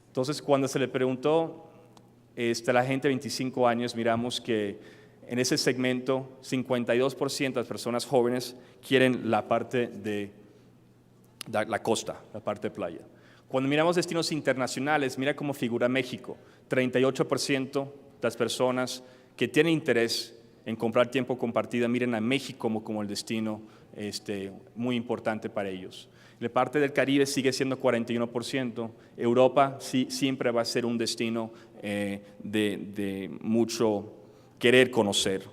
Entonces, cuando se le preguntó a la gente de 25 años, miramos que en ese segmento 52% de las personas jóvenes quieren la parte de la costa, la parte de playa. Cuando miramos destinos internacionales, mira cómo figura México. 38% de las personas que tienen interés en comprar tiempo compartido miren a México como el destino muy importante para ellos. La parte del Caribe sigue siendo 41%. Europa siempre va a ser un destino de mucho querer conocer.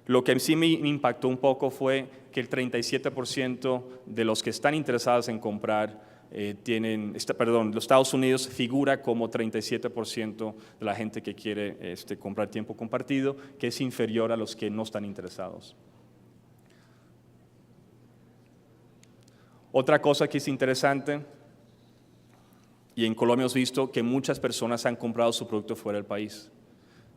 Lo que sí me impactó un poco fue que el 37% de los que están interesados en comprar los Estados Unidos figura como 37% de la gente que quiere comprar tiempo compartido, que es inferior a los que no están interesados. Otra cosa que es interesante, y en Colombia hemos visto que muchas personas han comprado su producto fuera del país.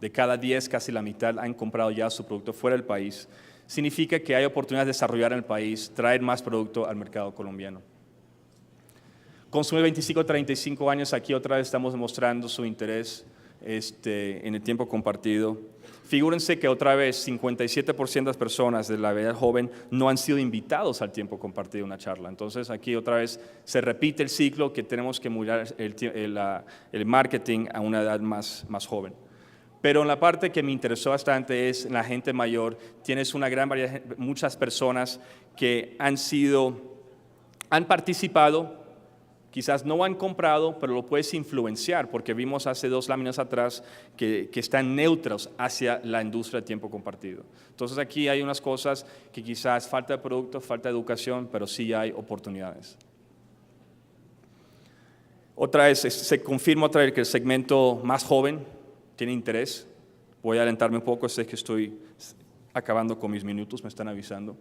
De cada 10, casi la mitad han comprado ya su producto fuera del país. Significa que hay oportunidades de desarrollar en el país, traer más producto al mercado colombiano. Consumidor 25 a 35 años, aquí otra vez estamos demostrando su interés en el tiempo compartido. Figúrense que otra vez 57% de las personas de la edad joven no han sido invitados al tiempo compartido en una charla. Entonces aquí otra vez se repite el ciclo que tenemos que mirar el marketing a una edad más joven. Pero en la parte que me interesó bastante es en la gente mayor. Tienes una gran variedad, muchas personas que han participado. Quizás no han comprado, pero lo puedes influenciar, porque vimos hace 2 láminas atrás que están neutros hacia la industria de tiempo compartido. Entonces aquí hay unas cosas que quizás falta de producto, falta de educación, pero sí hay oportunidades. Otra vez, se confirma otra vez que el segmento más joven tiene interés. Voy a adelantarme un poco, sé que estoy acabando con mis minutos, me están avisando.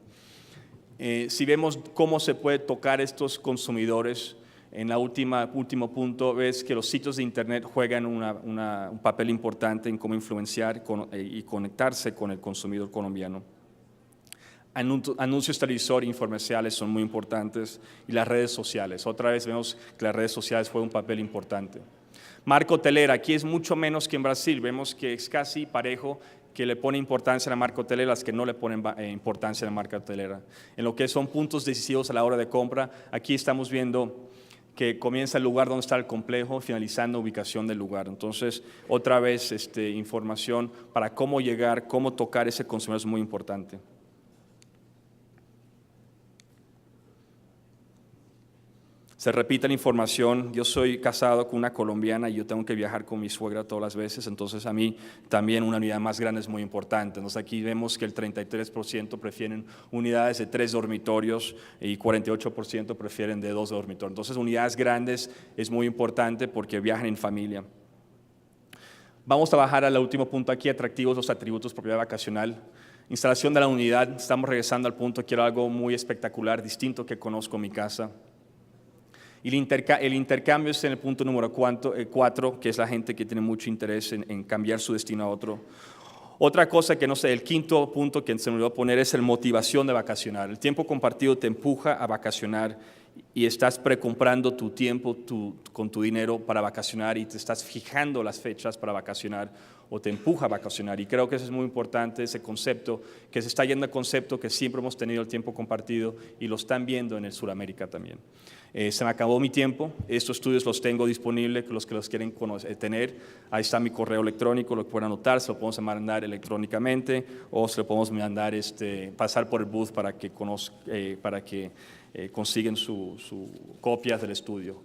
Si vemos cómo se puede tocar estos consumidores, en el último punto ves que los sitios de internet juegan un papel importante en cómo influenciar y conectarse con el consumidor colombiano. Anuncios televisor e infomerciales son muy importantes y las redes sociales. Otra vez vemos que las redes sociales juegan un papel importante. Marca hotelera, aquí es mucho menos que en Brasil, vemos que es casi parejo que le pone importancia a la marca hotelera, las que no le ponen importancia a la marca hotelera. En lo que son puntos decisivos a la hora de compra, aquí estamos viendo que comienza el lugar donde está el complejo, finalizando ubicación del lugar. Entonces, otra vez, información para cómo llegar, cómo tocar ese consumidor es muy importante. Se repite la información, yo soy casado con una colombiana y yo tengo que viajar con mi suegra todas las veces, entonces a mí también una unidad más grande es muy importante. Entonces aquí vemos que el 33% prefieren unidades de 3 dormitorios y 48% prefieren de 2 dormitorios. Entonces unidades grandes es muy importante porque viajan en familia. Vamos a bajar al último punto aquí, atractivos los atributos de propiedad vacacional. Instalación de la unidad, estamos regresando al punto, quiero algo muy espectacular, distinto que conozco en mi casa. Y el intercambio es en el punto número 4, que es la gente que tiene mucho interés en cambiar su destino a otro. Otra cosa que no sé, el quinto punto que se me olvidó a poner es la motivación de vacacionar. El tiempo compartido te empuja a vacacionar y estás precomprando tu tiempo con tu dinero para vacacionar y te estás fijando las fechas para vacacionar o te empuja a vacacionar. Y creo que eso es muy importante, ese concepto, que se está yendo al concepto que siempre hemos tenido el tiempo compartido y lo están viendo en el Sudamérica también. Se me acabó mi tiempo, estos estudios los tengo disponibles, los que los quieren tener, ahí está mi correo electrónico, lo pueden anotar, se lo podemos mandar electrónicamente o se lo podemos mandar, pasar por el booth para que consiguen su copias del estudio.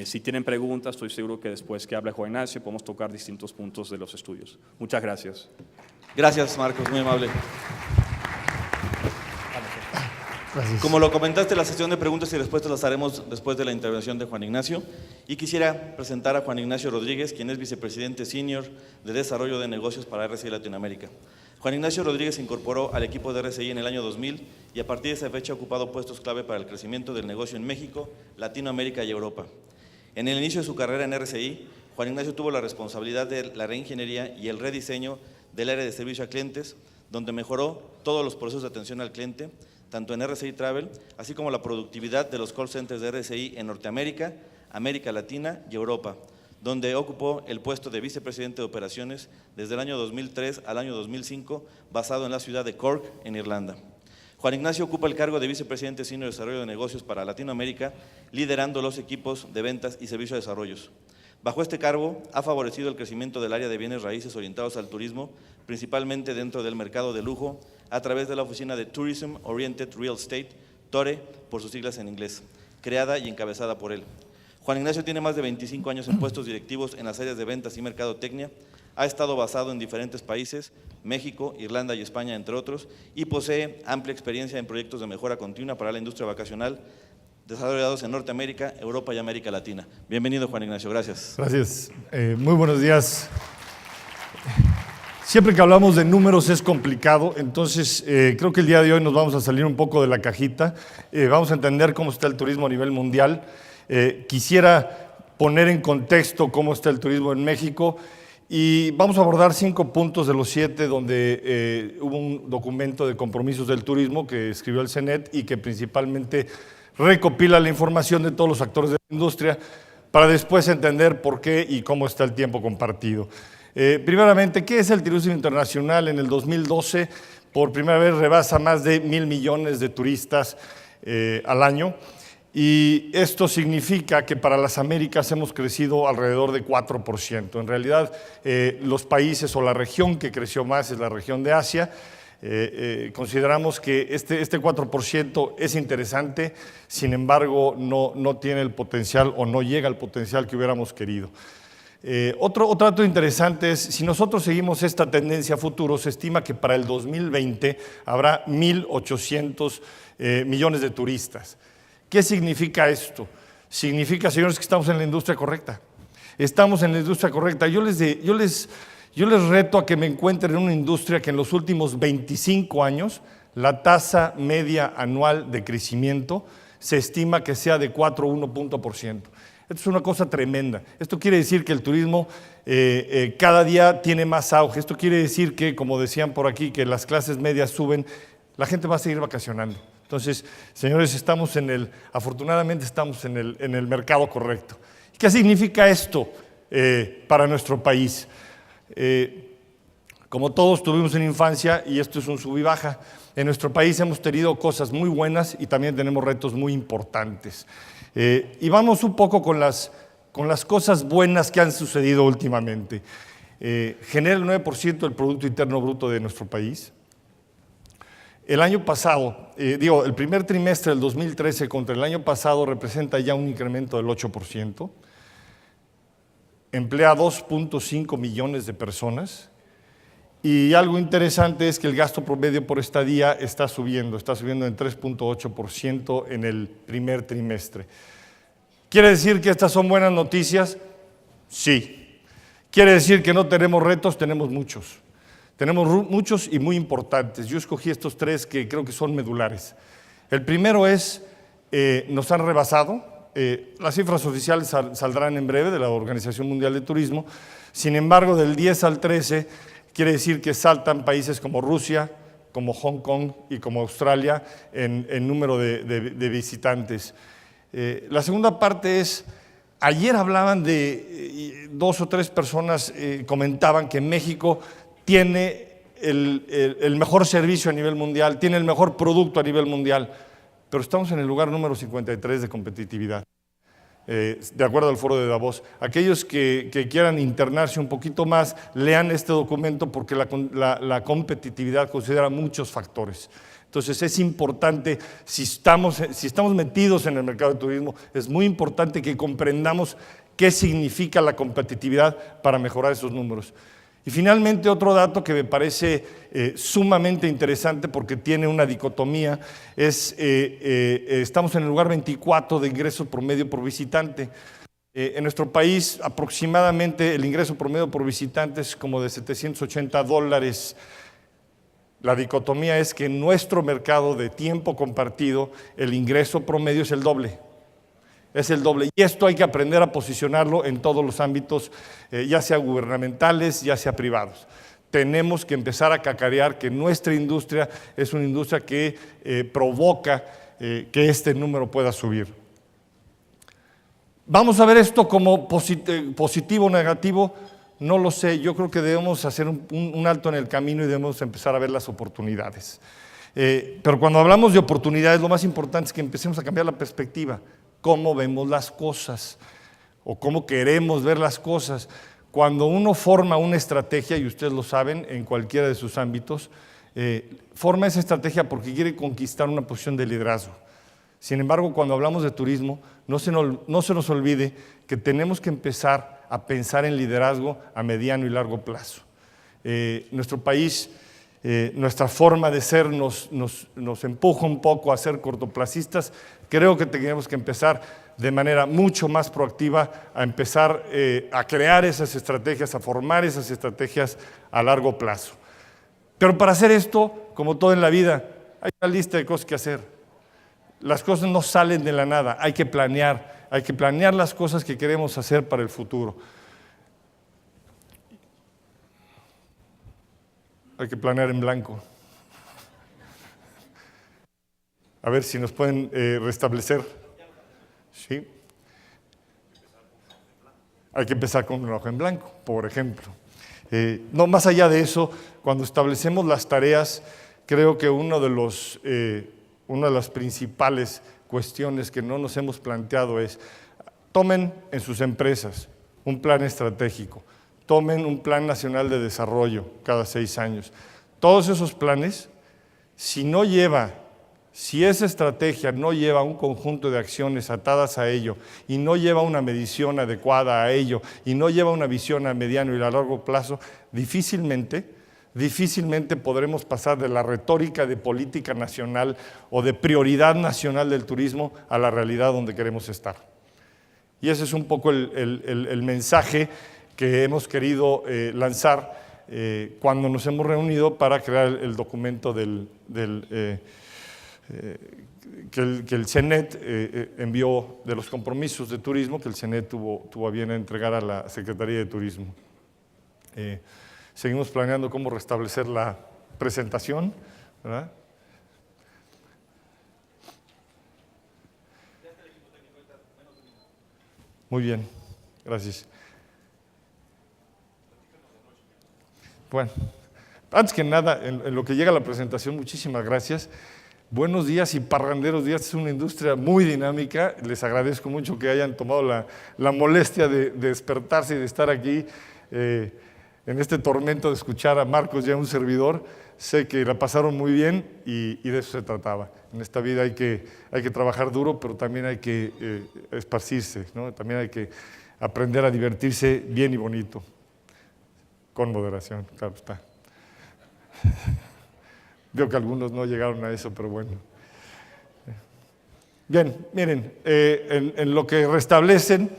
Si tienen preguntas, estoy seguro que después que hable Juan Ignacio podemos tocar distintos puntos de los estudios. Muchas gracias. Gracias, Marcos, muy amable. Gracias. Como lo comentaste, la sesión de preguntas y respuestas las haremos después de la intervención de Juan Ignacio. Y quisiera presentar a Juan Ignacio Rodríguez, quien es vicepresidente senior de Desarrollo de Negocios para RCI Latinoamérica. Juan Ignacio Rodríguez se incorporó al equipo de RCI en el año 2000 y a partir de esa fecha ha ocupado puestos clave para el crecimiento del negocio en México, Latinoamérica y Europa. En el inicio de su carrera en RCI, Juan Ignacio tuvo la responsabilidad de la reingeniería y el rediseño del área de servicio a clientes, donde mejoró todos los procesos de atención al cliente, tanto en RCI Travel, así como la productividad de los call centers de RCI en Norteamérica, América Latina y Europa, donde ocupó el puesto de vicepresidente de operaciones desde el año 2003 al año 2005, basado en la ciudad de Cork, en Irlanda. Juan Ignacio ocupa el cargo de vicepresidente senior de desarrollo de negocios para Latinoamérica, liderando los equipos de ventas y servicio de desarrollos. Bajo este cargo, ha favorecido el crecimiento del área de bienes raíces orientados al turismo, principalmente dentro del mercado de lujo, a través de la oficina de Tourism Oriented Real Estate, TORE, por sus siglas en inglés, creada y encabezada por él. Juan Ignacio tiene más de 25 años en puestos directivos en las áreas de ventas y mercadotecnia, ha estado basado en diferentes países, México, Irlanda y España, entre otros, y posee amplia experiencia en proyectos de mejora continua para la industria vacacional, desarrollados en Norteamérica, Europa y América Latina. Bienvenido, Juan Ignacio, gracias. Gracias. Muy buenos días. Siempre que hablamos de números es complicado, entonces creo que el día de hoy nos vamos a salir un poco de la cajita, vamos a entender cómo está el turismo a nivel mundial. Quisiera poner en contexto cómo está el turismo en México y vamos a abordar 5 puntos de los 7 donde hubo un documento de compromisos del turismo que escribió el CENET y que principalmente recopila la información de todos los actores de la industria para después entender por qué y cómo está el tiempo compartido. Primeramente, ¿qué es el turismo internacional? En el 2012, por primera vez rebasa más de 1,000 millones de turistas al año. Y esto significa que para las Américas hemos crecido alrededor de 4%. En realidad, los países o la región que creció más es la región de Asia. Consideramos que este 4% es interesante, sin embargo, no tiene el potencial o no llega al potencial que hubiéramos querido. Otro dato interesante es, si nosotros seguimos esta tendencia a futuro, se estima que para el 2020 habrá 1,800 millones de turistas. ¿Qué significa esto? Significa, señores, que estamos en la industria correcta. Estamos en la industria correcta. Yo les reto a que me encuentren en una industria que en los últimos 25 años la tasa media anual de crecimiento se estima que sea de 4,1%. Esto es una cosa tremenda. Esto quiere decir que el turismo cada día tiene más auge. Esto quiere decir que, como decían por aquí, que las clases medias suben, la gente va a seguir vacacionando. Entonces, señores, afortunadamente estamos en el mercado correcto. ¿Qué significa esto para nuestro país? Como todos tuvimos en infancia, y esto es un sub y baja, en nuestro país hemos tenido cosas muy buenas y también tenemos retos muy importantes. Y vamos un poco con las cosas buenas que han sucedido últimamente. Genera el 9% del Producto Interno Bruto de nuestro país. El año pasado, el primer trimestre del 2013 contra el año pasado representa ya un incremento del 8%. Emplea a 2,5 millones de personas. Y algo interesante es que el gasto promedio por estadía está subiendo en 3,8% en el primer trimestre. ¿Quiere decir que estas son buenas noticias? Sí. ¿Quiere decir que no tenemos retos? Tenemos muchos. Tenemos muchos y muy importantes. Yo escogí estos 3 que creo que son medulares. El primero es, nos han rebasado. Las cifras oficiales saldrán en breve de la Organización Mundial de Turismo. Sin embargo, del 10 al 13, quiere decir que saltan países como Rusia, como Hong Kong y como Australia en número de visitantes. La segunda parte es, ayer hablaban de 2 o 3 personas, comentaban que México tiene el mejor servicio a nivel mundial, tiene el mejor producto a nivel mundial, pero estamos en el lugar número 53 de competitividad, de acuerdo al foro de Davos. Aquellos que quieran internarse un poquito más, lean este documento porque la competitividad considera muchos factores. Entonces es importante, si estamos metidos en el mercado de turismo, es muy importante que comprendamos qué significa la competitividad para mejorar esos números. Y finalmente otro dato que me parece sumamente interesante porque tiene una dicotomía es estamos en el lugar 24 de ingreso promedio por visitante. En nuestro país aproximadamente el ingreso promedio por visitante es como de $780. La dicotomía es que en nuestro mercado de tiempo compartido el ingreso promedio es el doble. Es el doble. Y esto hay que aprender a posicionarlo en todos los ámbitos, ya sea gubernamentales, ya sea privados. Tenemos que empezar a cacarear que nuestra industria es una industria que provoca que este número pueda subir. ¿Vamos a ver esto como positivo o negativo? No lo sé, yo creo que debemos hacer un alto en el camino y debemos empezar a ver las oportunidades. Pero cuando hablamos de oportunidades, lo más importante es que empecemos a cambiar la perspectiva, cómo vemos las cosas o cómo queremos ver las cosas. Cuando uno forma una estrategia, y ustedes lo saben, en cualquiera de sus ámbitos, forma esa estrategia porque quiere conquistar una posición de liderazgo. Sin embargo, cuando hablamos de turismo, no se nos olvide que tenemos que empezar a pensar en liderazgo a mediano y largo plazo. Nuestro país, nuestra forma de ser nos empuja un poco a ser cortoplacistas. Creo que tenemos que empezar de manera mucho más proactiva a empezar a crear esas estrategias, a formar esas estrategias a largo plazo. Pero para hacer esto, como todo en la vida, hay una lista de cosas que hacer. Las cosas no salen de la nada, hay que planear las cosas que queremos hacer para el futuro. Hay que planear en blanco. A ver si nos pueden restablecer. ¿Sí? Hay que empezar con un hoja en blanco, por ejemplo. No, más allá de eso, cuando establecemos las tareas, creo que una de las principales cuestiones que no nos hemos planteado es: tomen en sus empresas un plan estratégico, tomen un plan nacional de desarrollo cada 6 años. Todos esos planes, si esa estrategia no lleva un conjunto de acciones atadas a ello y no lleva una medición adecuada a ello y no lleva una visión a mediano y a largo plazo, difícilmente podremos pasar de la retórica de política nacional o de prioridad nacional del turismo a la realidad donde queremos estar. Y ese es un poco el mensaje que hemos querido lanzar cuando nos hemos reunido para crear el documento que el CENET envió, de los compromisos de turismo que el CENET tuvo a bien entregar a la Secretaría de Turismo. Seguimos planeando cómo restablecer la presentación, ¿verdad? Muy bien, gracias. Bueno, antes que nada, en lo que llega a la presentación, muchísimas gracias. Buenos días y parranderos días. Es una industria muy dinámica. Les agradezco mucho que hayan tomado la molestia de despertarse y de estar aquí en este tormento, de escuchar a Marcos y a un servidor. Sé que la pasaron muy bien y de eso se trataba. En esta vida hay que trabajar duro, pero también hay que esparcirse, ¿no? También hay que aprender a divertirse bien y bonito, con moderación, claro está. Veo que algunos no llegaron a eso, pero bueno. Bien, miren, en lo que restablecen,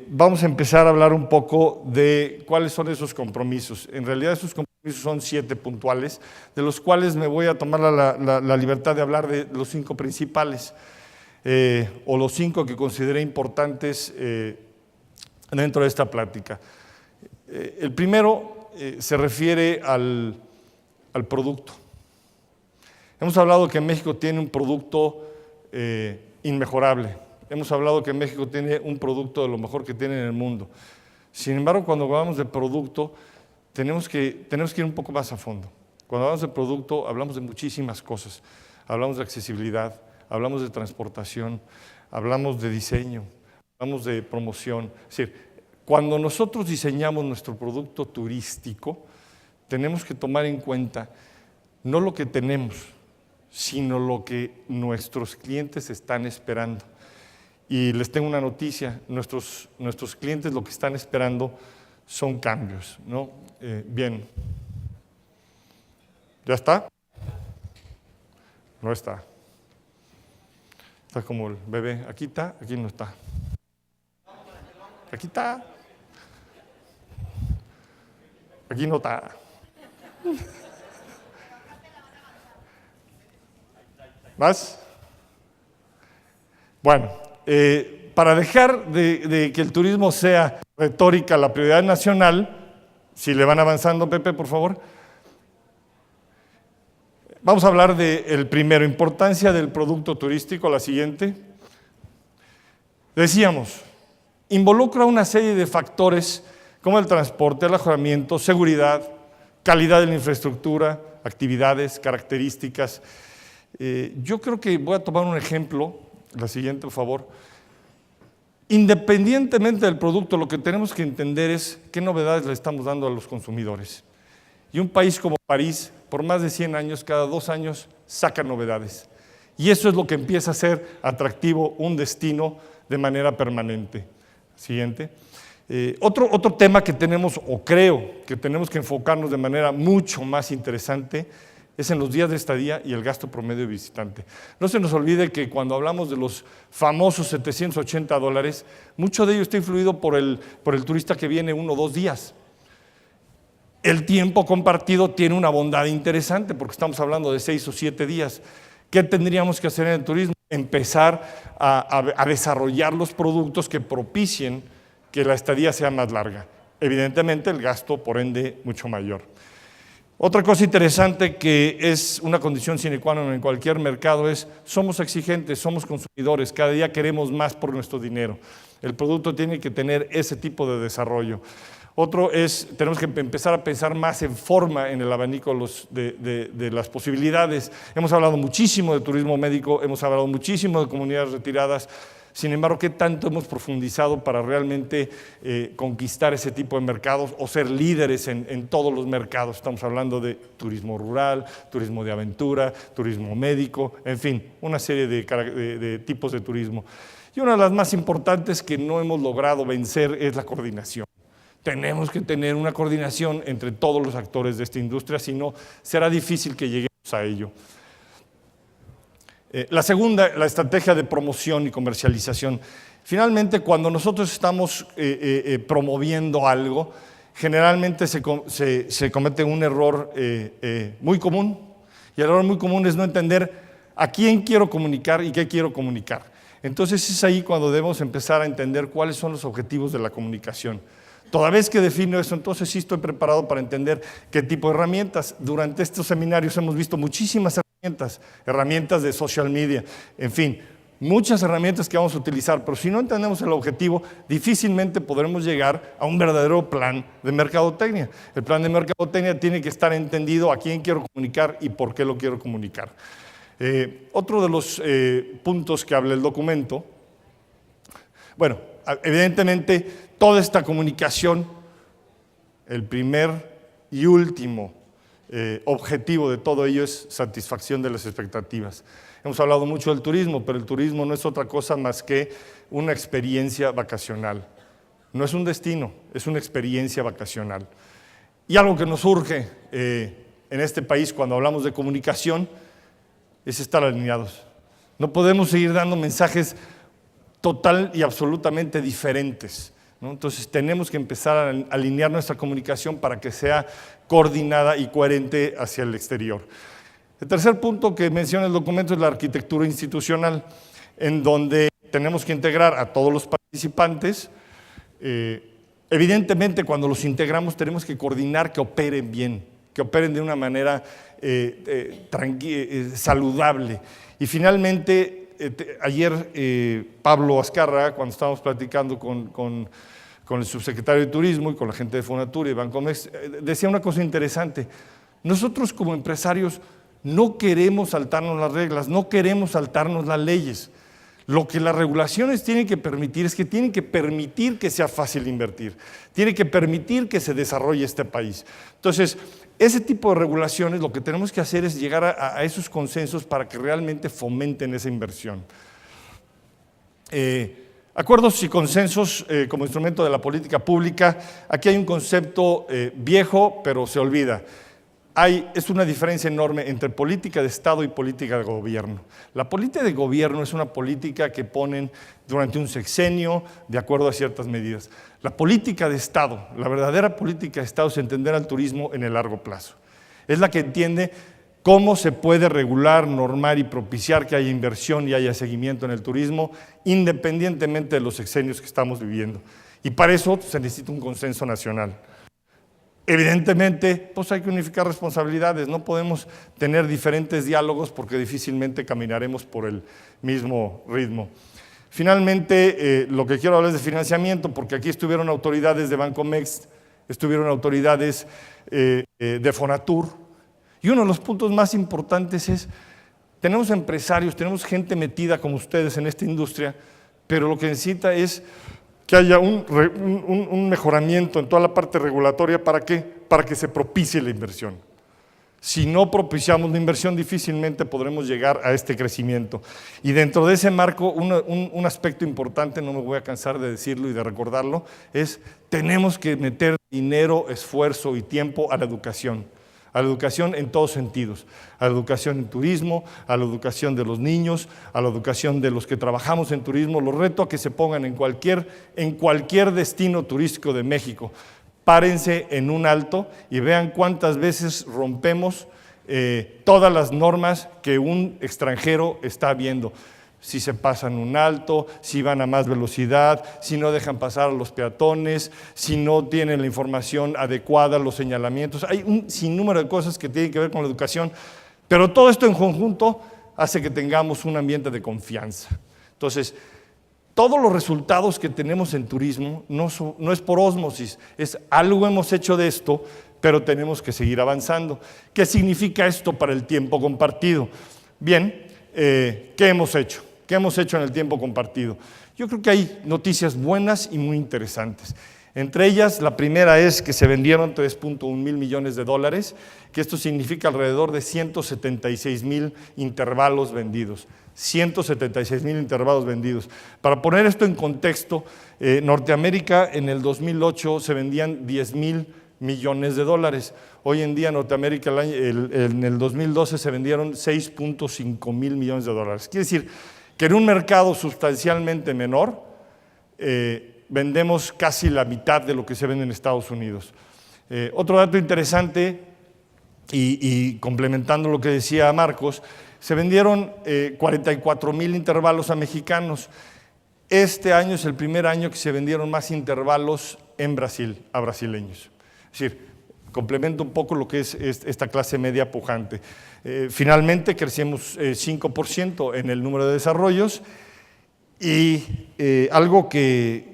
vamos a empezar a hablar un poco de cuáles son esos compromisos. En realidad esos compromisos son 7 puntuales, de los cuales me voy a tomar la libertad de hablar de los 5 principales, o los 5 que consideré importantes dentro de esta plática. El primero se refiere al producto. Hemos hablado que México tiene un producto inmejorable. Hemos hablado que México tiene un producto de lo mejor que tiene en el mundo. Sin embargo, cuando hablamos de producto, tenemos que ir un poco más a fondo. Cuando hablamos de producto, hablamos de muchísimas cosas. Hablamos de accesibilidad, hablamos de transportación, hablamos de diseño, hablamos de promoción. Es decir, cuando nosotros diseñamos nuestro producto turístico, tenemos que tomar en cuenta no lo que tenemos, sino lo que nuestros clientes están esperando. Y les tengo una noticia: nuestros clientes lo que están esperando son cambios, ¿no? Bien. ¿Ya está? No está. Está como el bebé. Aquí está, aquí no está. Aquí está. Aquí no está. ¿Más? Bueno, para dejar de que el turismo sea retórica, la prioridad nacional, si le van avanzando, Pepe, por favor. Vamos a hablar del primero, importancia del producto turístico, la siguiente. Decíamos, involucra una serie de factores como el transporte, el alojamiento, seguridad, calidad de la infraestructura, actividades, características. Yo creo que voy a tomar un ejemplo, la siguiente, por favor. Independientemente del producto, lo que tenemos que entender es qué novedades le estamos dando a los consumidores. Y un país como París, por más de 100 años, cada 2 años, saca novedades. Y eso es lo que empieza a ser atractivo un destino de manera permanente. Siguiente. Otro tema que tenemos, o creo que tenemos que enfocarnos de manera mucho más interesante, es en los días de estadía y el gasto promedio de visitante. No se nos olvide que cuando hablamos de los famosos $780, mucho de ello está influido por el turista que viene 1 o 2 días. El tiempo compartido tiene una bondad interesante porque estamos hablando de 6 o 7 días. ¿Qué tendríamos que hacer en el turismo? Empezar a desarrollar los productos que propicien que la estadía sea más larga. Evidentemente el gasto, por ende, mucho mayor. Otra cosa interesante que es una condición sine qua non en cualquier mercado es somos exigentes, somos consumidores, cada día queremos más por nuestro dinero. El producto tiene que tener ese tipo de desarrollo. Otro es, tenemos que empezar a pensar más en forma en el abanico de las posibilidades. Hemos hablado muchísimo de turismo médico, hemos hablado muchísimo de comunidades retiradas. Sin embargo, ¿qué tanto hemos profundizado para realmente conquistar ese tipo de mercados o ser líderes en todos los mercados? Estamos hablando de turismo rural, turismo de aventura, turismo médico, en fin, una serie de tipos de turismo. Y una de las más importantes que no hemos logrado vencer es la coordinación. Tenemos que tener una coordinación entre todos los actores de esta industria, si no, será difícil que lleguemos a ello. La segunda, la estrategia de promoción y comercialización. Finalmente, cuando nosotros estamos promoviendo algo, generalmente se comete un error muy común. Y el error muy común es no entender a quién quiero comunicar y qué quiero comunicar. Entonces es ahí cuando debemos empezar a entender cuáles son los objetivos de la comunicación. Toda vez que defino eso, entonces sí estoy preparado para entender qué tipo de herramientas. Durante estos seminarios hemos visto muchísimas herramientas de social media, en fin, muchas herramientas que vamos a utilizar, pero si no entendemos el objetivo, difícilmente podremos llegar a un verdadero plan de mercadotecnia. El plan de mercadotecnia tiene que estar entendido a quién quiero comunicar y por qué lo quiero comunicar. Otro de los puntos que habla el documento, bueno, evidentemente toda esta comunicación, el primer y último objetivo de todo ello es satisfacción de las expectativas. Hemos hablado mucho del turismo, pero el turismo no es otra cosa más que una experiencia vacacional. No es un destino, es una experiencia vacacional. Y algo que nos surge en este país cuando hablamos de comunicación es estar alineados. No podemos seguir dando mensajes total y absolutamente diferentes, ¿no? Entonces tenemos que empezar a alinear nuestra comunicación para que sea coordinada y coherente hacia el exterior. El tercer punto que menciona el documento es la arquitectura institucional, en donde tenemos que integrar a todos los participantes. Evidentemente, cuando los integramos tenemos que coordinar que operen bien, que operen de una manera saludable. Y finalmente, ayer Pablo Azcárraga, cuando estábamos platicando con el subsecretario de Turismo y con la gente de Fonatur y Bancomex, decía una cosa interesante. Nosotros como empresarios no queremos saltarnos las reglas, no queremos saltarnos las leyes. Lo que las regulaciones tienen que permitir es que tienen que permitir que sea fácil invertir, tienen que permitir que se desarrolle este país. Entonces, ese tipo de regulaciones, lo que tenemos que hacer es llegar a esos consensos para que realmente fomenten esa inversión. Acuerdos y consensos como instrumento de la política pública. Aquí hay un concepto viejo, pero se olvida. Es una diferencia enorme entre política de Estado y política de gobierno. La política de gobierno es una política que ponen durante un sexenio de acuerdo a ciertas medidas. La política de Estado, la verdadera política de Estado es entender al turismo en el largo plazo. Es la que entiende cómo se puede regular, normar y propiciar que haya inversión y haya seguimiento en el turismo, independientemente de los sexenios que estamos viviendo. Y para eso se necesita un consenso nacional. Evidentemente, pues hay que unificar responsabilidades, no podemos tener diferentes diálogos porque difícilmente caminaremos por el mismo ritmo. Finalmente, lo que quiero hablar es de financiamiento, porque aquí estuvieron autoridades de Bancomext, estuvieron autoridades de Fonatur, y uno de los puntos más importantes es, tenemos empresarios, tenemos gente metida como ustedes en esta industria, pero lo que necesita es que haya un mejoramiento en toda la parte regulatoria. ¿Para qué? Para que se propicie la inversión. Si no propiciamos la inversión, difícilmente podremos llegar a este crecimiento. Y dentro de ese marco, un aspecto importante, no me voy a cansar de decirlo y de recordarlo, es tenemos que meter dinero, esfuerzo y tiempo a la educación en todos sentidos, a la educación en turismo, a la educación de los niños, a la educación de los que trabajamos en turismo. Los reto a que se pongan en cualquier destino turístico de México. Párense en un alto y vean cuántas veces rompemos todas las normas que un extranjero está viendo. Si se pasan un alto, si van a más velocidad, si no dejan pasar a los peatones, si no tienen la información adecuada, los señalamientos. Hay un sinnúmero de cosas que tienen que ver con la educación, pero todo esto en conjunto hace que tengamos un ambiente de confianza. Entonces, todos los resultados que tenemos en turismo no es por ósmosis, es algo hemos hecho de esto, pero tenemos que seguir avanzando. ¿Qué significa esto para el tiempo compartido? Bien, ¿qué hemos hecho? ¿Qué hemos hecho en el tiempo compartido? Yo creo que hay noticias buenas y muy interesantes. Entre ellas, la primera es que se vendieron 3.1 mil millones de dólares, que esto significa alrededor de 176 mil intervalos vendidos. 176 mil intervalos vendidos. Para poner esto en contexto, Norteamérica en el 2008 se vendían 10 mil millones de dólares. Hoy en día Norteamérica en el 2012 se vendieron 6.5 mil millones de dólares. Quiere decir que en un mercado sustancialmente menor vendemos casi la mitad de lo que se vende en Estados Unidos. Otro dato interesante, y complementando lo que decía Marcos, se vendieron 44 mil intervalos a mexicanos. Este año es el primer año que se vendieron más intervalos en Brasil, a brasileños. Es decir, complemento un poco lo que es esta clase media pujante. Finalmente crecimos 5% en el número de desarrollos y algo que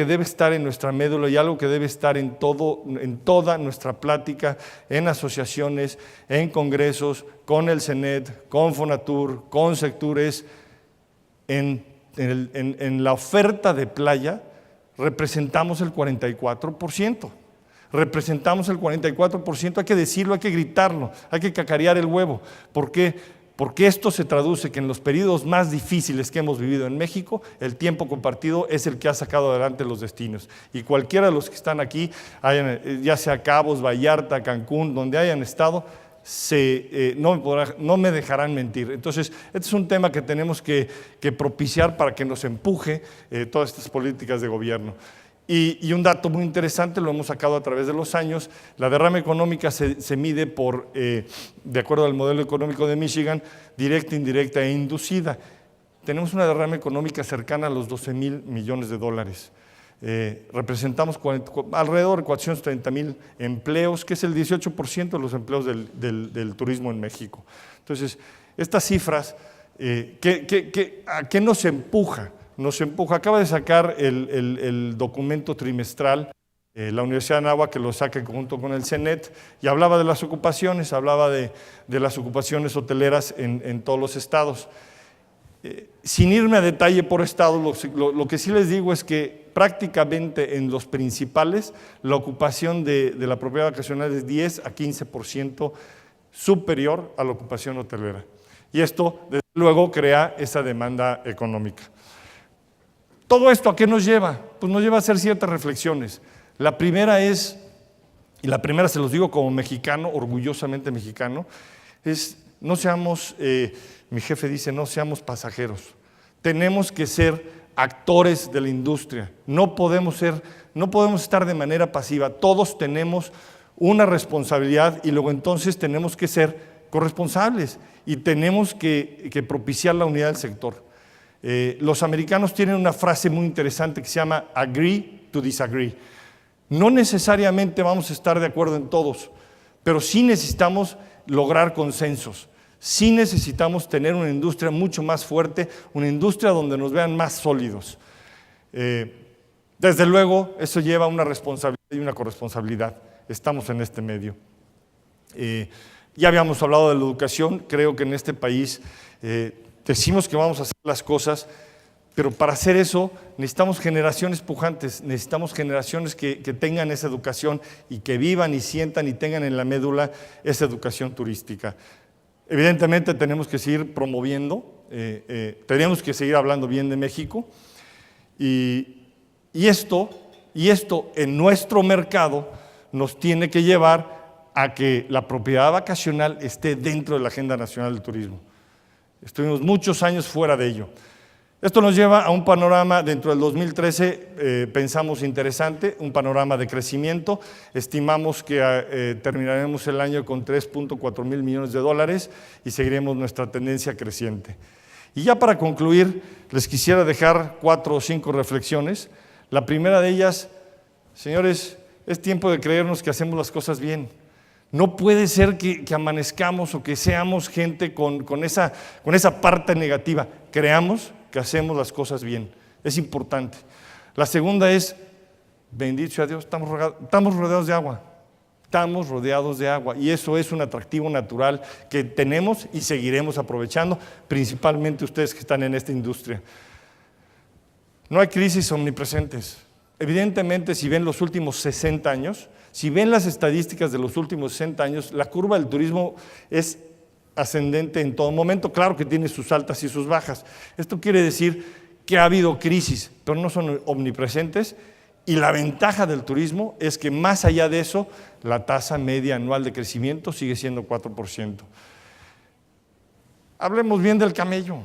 debe estar en nuestra médula y algo que debe estar en toda nuestra plática, en asociaciones, en congresos, con el CENET, con Fonatur, con sectores, en la oferta de playa representamos el 44%. Representamos el 44%, hay que decirlo, hay que gritarlo, hay que cacarear el huevo. ¿Por qué? Porque esto se traduce que en los periodos más difíciles que hemos vivido en México, el tiempo compartido es el que ha sacado adelante los destinos. Y cualquiera de los que están aquí, ya sea Cabos, Vallarta, Cancún, donde hayan estado, no me dejarán mentir. Entonces, este es un tema que tenemos que propiciar para que nos empuje todas estas políticas de gobierno. Y un dato muy interesante, lo hemos sacado a través de los años, la derrama económica se mide de acuerdo al modelo económico de Michigan, directa, indirecta e inducida. Tenemos una derrama económica cercana a los 12 mil millones de dólares. Representamos alrededor de 430 mil empleos, que es el 18% de los empleos del turismo en México. Entonces, estas cifras, ¿a qué nos empuja? Nos empuja. Acaba de sacar el documento trimestral la Universidad de Anáhuac, que lo saca junto con el CENET, y hablaba de las ocupaciones, hablaba de las ocupaciones hoteleras en todos los estados. Sin irme a detalle por estado, lo que sí les digo es que prácticamente en los principales la ocupación de la propiedad vacacional es 10 a 15% superior a la ocupación hotelera. Y esto, desde luego, crea esa demanda económica. ¿Todo esto a qué nos lleva? Pues nos lleva a hacer ciertas reflexiones. La primera es, y la primera se los digo como mexicano, orgullosamente mexicano, es no seamos, mi jefe dice, no seamos pasajeros. Tenemos que ser actores de la industria. No podemos estar de manera pasiva. Todos tenemos una responsabilidad y luego entonces tenemos que ser corresponsables y tenemos que propiciar la unidad del sector. Los americanos tienen una frase muy interesante que se llama agree to disagree. No necesariamente vamos a estar de acuerdo en todos, pero sí necesitamos lograr consensos. Sí necesitamos tener una industria mucho más fuerte, una industria donde nos vean más sólidos. Desde luego, eso lleva una responsabilidad y una corresponsabilidad. Estamos en este medio. Ya habíamos hablado de la educación. Creo que en este país decimos que vamos a hacer las cosas, pero para hacer eso necesitamos generaciones pujantes, necesitamos generaciones que tengan esa educación y que vivan y sientan y tengan en la médula esa educación turística. Evidentemente tenemos que seguir promoviendo, tenemos que seguir hablando bien de México y esto en nuestro mercado nos tiene que llevar a que la propiedad vacacional esté dentro de la Agenda Nacional del Turismo. Estuvimos muchos años fuera de ello. Esto nos lleva a un panorama dentro del 2013, pensamos interesante, un panorama de crecimiento. Estimamos que terminaremos el año con 3.4 mil millones de dólares y seguiremos nuestra tendencia creciente. Y ya para concluir, les quisiera dejar 4 o 5 reflexiones. La primera de ellas, señores, es tiempo de creernos que hacemos las cosas bien. No puede ser que amanezcamos o que seamos gente con esa parte negativa. Creamos que hacemos las cosas bien. Es importante. La segunda es, bendito sea Dios, estamos rodeados de agua. Estamos rodeados de agua y eso es un atractivo natural que tenemos y seguiremos aprovechando, principalmente ustedes que están en esta industria. No hay crisis omnipresentes. Evidentemente, si ven los últimos 60 años, si ven las estadísticas de los últimos 60 años, la curva del turismo es ascendente en todo momento. Claro que tiene sus altas y sus bajas. Esto quiere decir que ha habido crisis, pero no son omnipresentes. Y la ventaja del turismo es que más allá de eso, la tasa media anual de crecimiento sigue siendo 4%. Hablemos bien del camello.